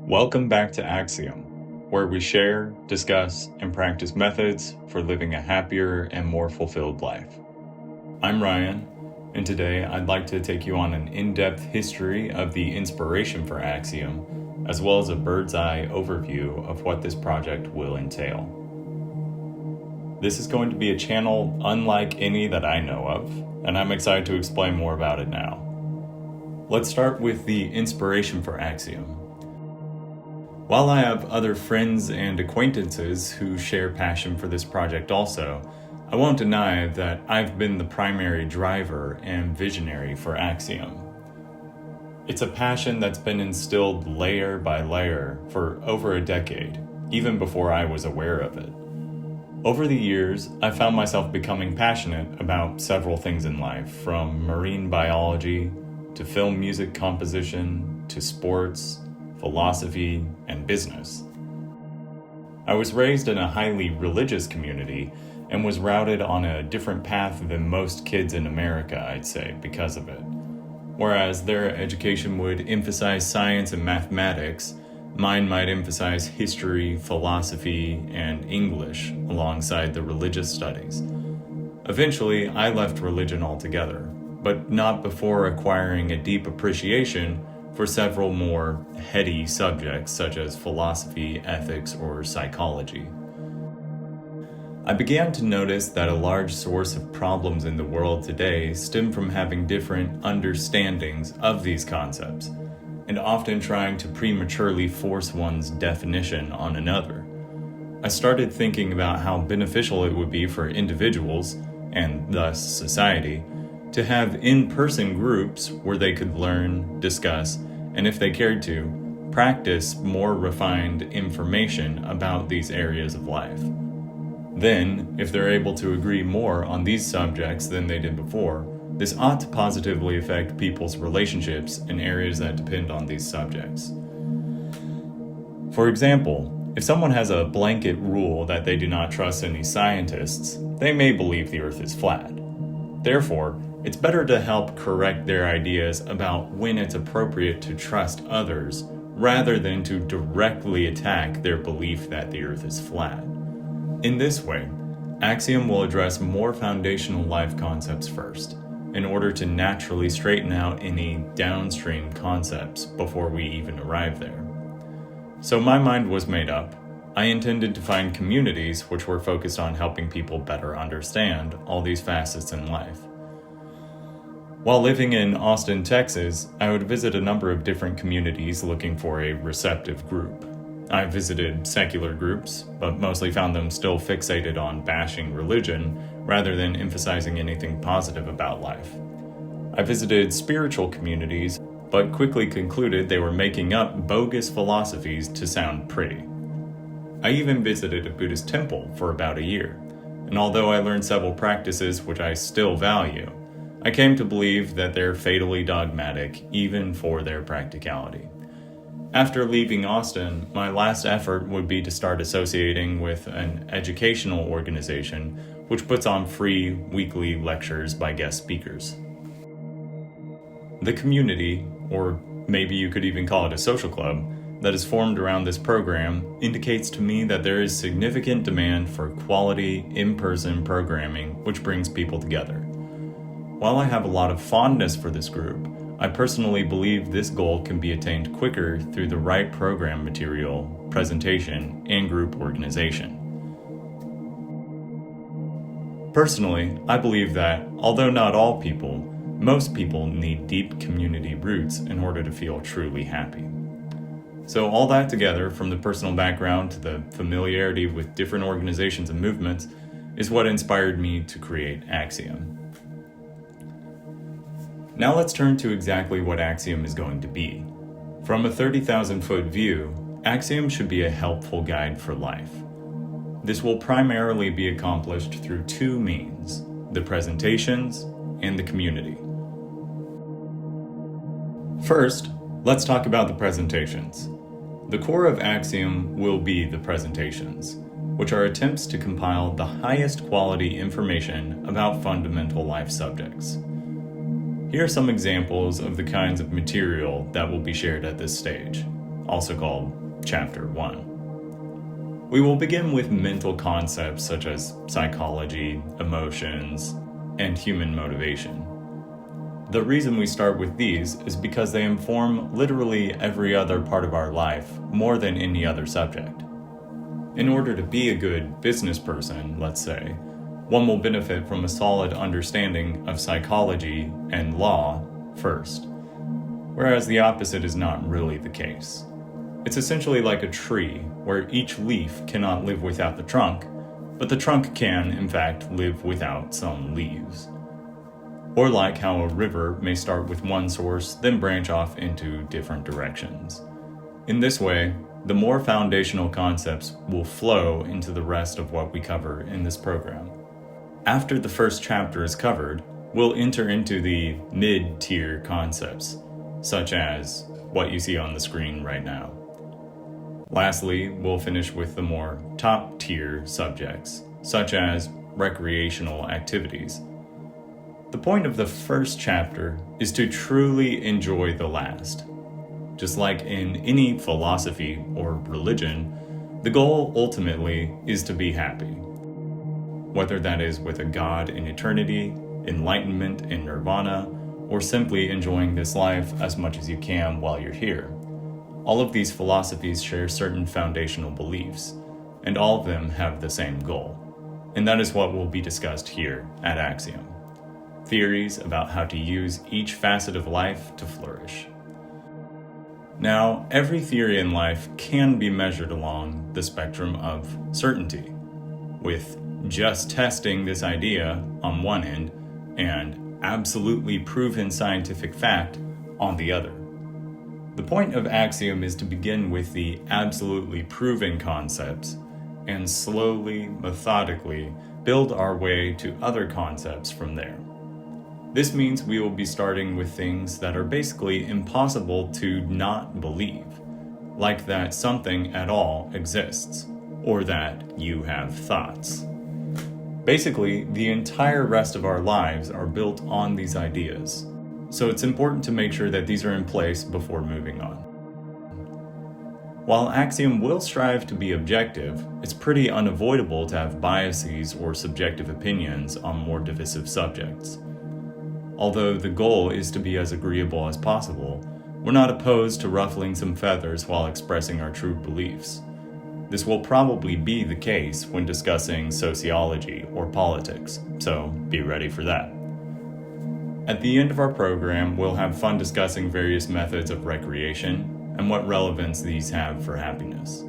Welcome back to Axiom, where we share, discuss, and practice methods for living a happier and more fulfilled life. I'm Ryan, and today I'd like to take you on an in-depth history of the inspiration for Axiom, as well as a bird's-eye overview of what this project will entail. This is going to be a channel unlike any that I know of, and I'm excited to explain more about it now. Let's start with the inspiration for Axiom. While I have other friends and acquaintances who share passion for this project also, I won't deny that I've been the primary driver and visionary for Axiom. It's a passion that's been instilled layer by layer for over a decade, even before I was aware of it. Over the years, I found myself becoming passionate about several things in life, from marine biology to film music composition to sports, philosophy, and business. I was raised in a highly religious community and was routed on a different path than most kids in America, I'd say, because of it. Whereas their education would emphasize science and mathematics, mine might emphasize history, philosophy, and English alongside the religious studies. Eventually, I left religion altogether, but not before acquiring a deep appreciation for several more heady subjects such as philosophy, ethics, or psychology. I began to notice that a large source of problems in the world today stem from having different understandings of these concepts, and often trying to prematurely force one's definition on another. I started thinking about how beneficial it would be for individuals, and thus society, to have in-person groups where they could learn, discuss, and if they cared to, practice more refined information about these areas of life. Then, if they're able to agree more on these subjects than they did before, this ought to positively affect people's relationships in areas that depend on these subjects. For example, if someone has a blanket rule that they do not trust any scientists, they may believe the Earth is flat. Therefore, it's better to help correct their ideas about when it's appropriate to trust others, rather than to directly attack their belief that the Earth is flat. In this way, Axiom will address more foundational life concepts first, in order to naturally straighten out any downstream concepts before we even arrive there. So my mind was made up. I intended to find communities which were focused on helping people better understand all these facets in life. While living in Austin, Texas, I would visit a number of different communities looking for a receptive group. I visited secular groups, but mostly found them still fixated on bashing religion rather than emphasizing anything positive about life. I visited spiritual communities, but quickly concluded they were making up bogus philosophies to sound pretty. I even visited a Buddhist temple for about a year, and although I learned several practices which I still value, I came to believe that they're fatally dogmatic, even for their practicality. After leaving Austin, my last effort would be to start associating with an educational organization which puts on free weekly lectures by guest speakers. The community, or maybe you could even call it a social club, that is formed around this program indicates to me that there is significant demand for quality, in-person programming which brings people together. While I have a lot of fondness for this group, I personally believe this goal can be attained quicker through the right program material, presentation, and group organization. Personally, I believe that, although not all people, most people need deep community roots in order to feel truly happy. So all that together, from the personal background to the familiarity with different organizations and movements, is what inspired me to create Axiom. Now let's turn to exactly what Axiom is going to be. From a 30,000-foot view, Axiom should be a helpful guide for life. This will primarily be accomplished through two means: the presentations and the community. First, let's talk about the presentations. The core of Axiom will be the presentations, which are attempts to compile the highest quality information about fundamental life subjects. Here are some examples of the kinds of material that will be shared at this stage. also called Chapter 1. We will begin with mental concepts such as psychology, emotions, and human motivation. The reason we start with these is because they inform literally every other part of our life more than any other subject. In order to be a good business person, let's say, one will benefit from a solid understanding of psychology and law first, whereas the opposite is not really the case. It's essentially like a tree where each leaf cannot live without the trunk, but the trunk can, in fact, live without some leaves. Or like how a river may start with one source, then branch off into different directions. In this way, the more foundational concepts will flow into the rest of what we cover in this program. After the first chapter is covered, we'll enter into the mid-tier concepts, such as what you see on the screen right now. Lastly, we'll finish with the more top-tier subjects, such as recreational activities. The point of the first chapter is to truly enjoy the last. Just like in any philosophy or religion, the goal ultimately is to be happy. Whether that is with a God in eternity, enlightenment in nirvana, or simply enjoying this life as much as you can while you're here. All of these philosophies share certain foundational beliefs, and all of them have the same goal. And that is what will be discussed here at Axiom. Theories about how to use each facet of life to flourish. Now, every theory in life can be measured along the spectrum of certainty, with just testing this idea on one end and absolutely proven scientific fact on the other. The point of Axiom is to begin with the absolutely proven concepts and slowly, methodically build our way to other concepts from there. This means we will be starting with things that are basically impossible to not believe, like that something at all exists, or that you have thoughts. Basically, the entire rest of our lives are built on these ideas, so it's important to make sure that these are in place before moving on. While Axiom will strive to be objective, it's pretty unavoidable to have biases or subjective opinions on more divisive subjects. Although the goal is to be as agreeable as possible, we're not opposed to ruffling some feathers while expressing our true beliefs. This will probably be the case when discussing sociology or politics, so be ready for that. At the end of our program, we'll have fun discussing various methods of recreation and what relevance these have for happiness.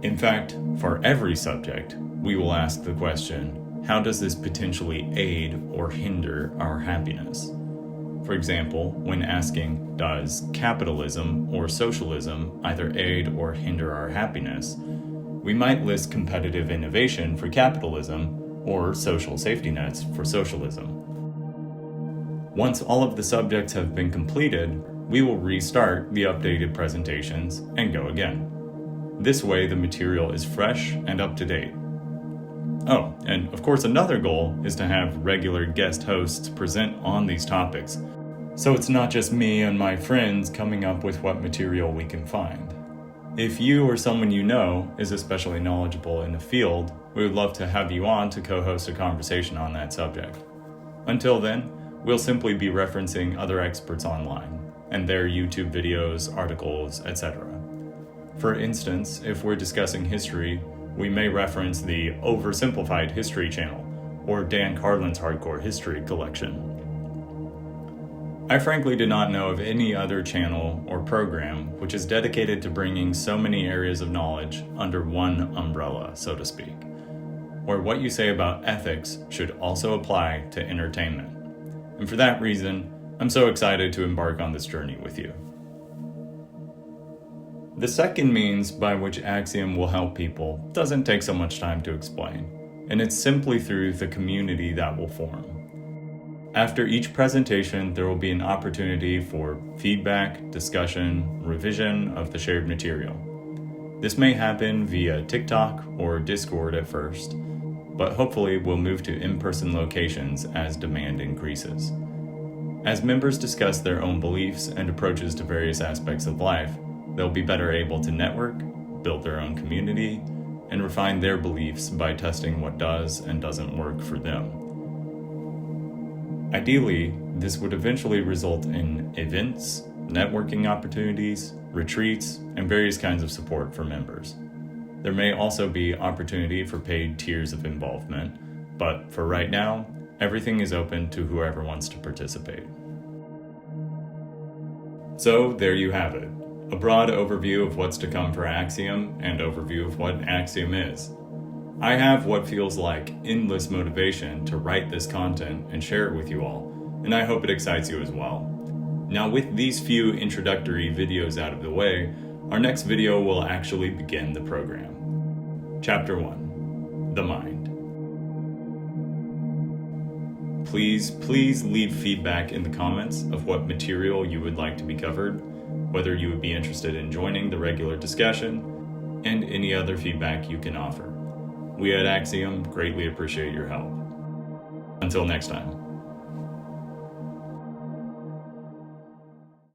In fact, for every subject, we will ask the question, how does this potentially aid or hinder our happiness? For example, when asking, does capitalism or socialism either aid or hinder our happiness, we might list competitive innovation for capitalism or social safety nets for socialism. Once all of the subjects have been completed, we will restart the updated presentations and go again. This way, the material is fresh and up to date. Oh, and of course another goal is to have regular guest hosts present on these topics, so it's not just me and my friends coming up with what material we can find. If you or someone you know is especially knowledgeable in the field, we would love to have you on to co-host a conversation on that subject. Until then, we'll simply be referencing other experts online, and their YouTube videos, articles, etc. For instance, if we're discussing history, we may reference the Oversimplified History channel, or Dan Carlin's Hardcore History collection. I frankly did not know of any other channel or program which is dedicated to bringing so many areas of knowledge under one umbrella, so to speak, where what you say about ethics should also apply to entertainment. And for that reason, I'm so excited to embark on this journey with you. The second means by which Axiom will help people doesn't take so much time to explain, and it's simply through the community that will form. After each presentation, there will be an opportunity for feedback, discussion, revision of the shared material. This may happen via TikTok or Discord at first, but hopefully we'll move to in-person locations as demand increases. As members discuss their own beliefs and approaches to various aspects of life, they'll be better able to network, build their own community, and refine their beliefs by testing what does and doesn't work for them. Ideally, this would eventually result in events, networking opportunities, retreats, and various kinds of support for members. There may also be opportunity for paid tiers of involvement, but for right now, everything is open to whoever wants to participate. So there you have it, a broad overview of what's to come for Axiom and overview of what Axiom is. I have what feels like endless motivation to write this content and share it with you all, and I hope it excites you as well. Now, with these few introductory videos out of the way, our next video will actually begin the program. Chapter 1, The Mind. Please leave feedback in the comments of what material you would like to be covered, whether you would be interested in joining the regular discussion, and any other feedback you can offer. We at Axiom greatly appreciate your help. Until next time.